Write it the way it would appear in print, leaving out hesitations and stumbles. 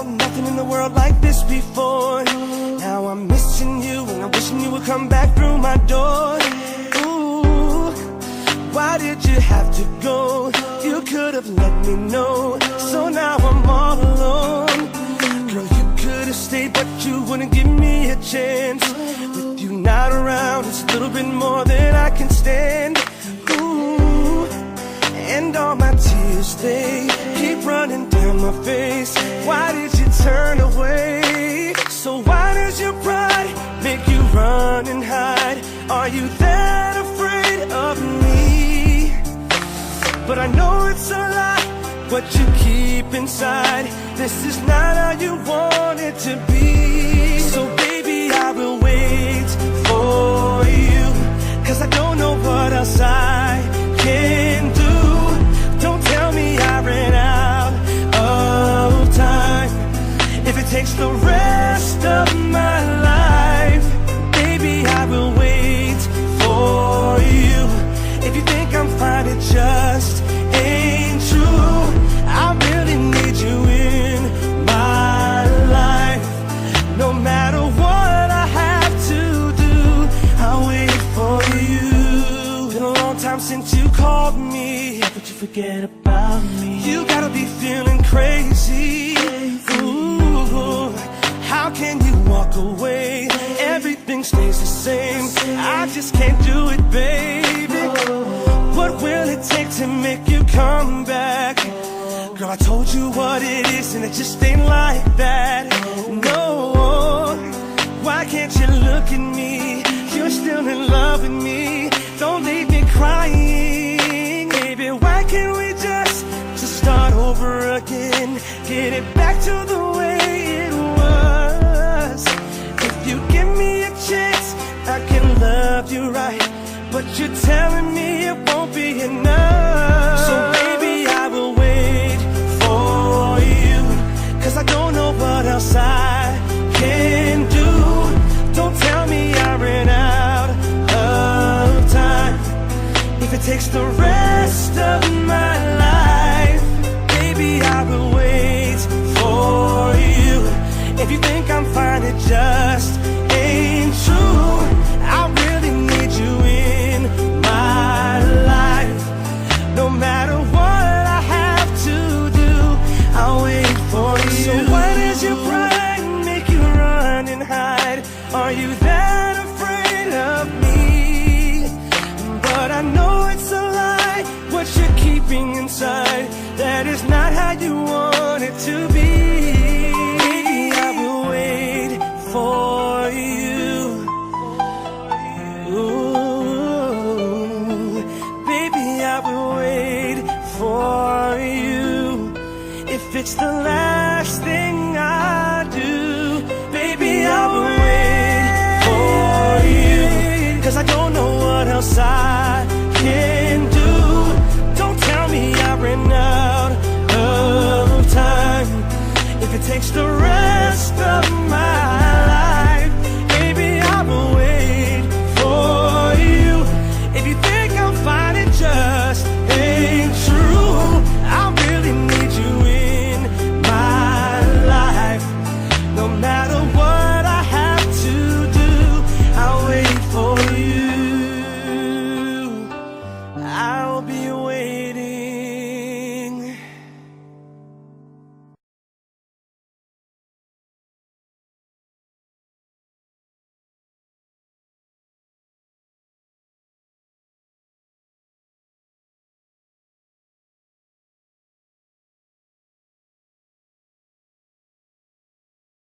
felt nothing in the world like this before. Now I'm missing you and I'm wishing you would come back through my door. Ooh, why did you have to go? You could have let me know. So now I'm all alone. Girl, you could have stayed, but you wouldn't give me a chance. With you not around, it's a little bit more than I can stand. Ooh, and all my tears, they keep running down my face. Why did you turn away? So why does your pride make you run and hide? Are you that afraid of me? But I know it's a lie, what you keep inside. This is not how you want it to be. So baby, I will wait for you, 'cause I don't know what else I can do. Don't tell me I ran out of time. If it takes the rest of my life, baby, I will wait for you. If you think I'm fine, it just ain't true. I really need you in my life. No matter what I have to do, I'll wait for you. Been a long time since you called me, but you forget about me. You gotta be feeling crazy. Ooh, how can you walk away? Everything stays the same. I just can't do it, baby. What will it take to make you come back? Girl, I told you what it is, and it just ain't like that. No, why can't you look at me? You're still in love with me. Don't leave me crying, baby. Why can't we just start over again? Get it back to the way it was. If you give me a chance, I can love you right. But you're telling me it won't be enough. So baby, I will wait for you, 'cause I don't know what else I can do. Don't tell me I ran out of time. If it takes the rest of my life, baby, I will wait for you. If you think I'm fine, it just ain't true. I really need you in my life. No matter what I have to do, I'll wait for you. So why does your pride make you run and hide? Are you that afraid of me? But I know it's a lie, what you're keeping inside. That is not how you want it to be. Baby, I will wait for you. Ooh, baby, I will wait for you. If it's the last thing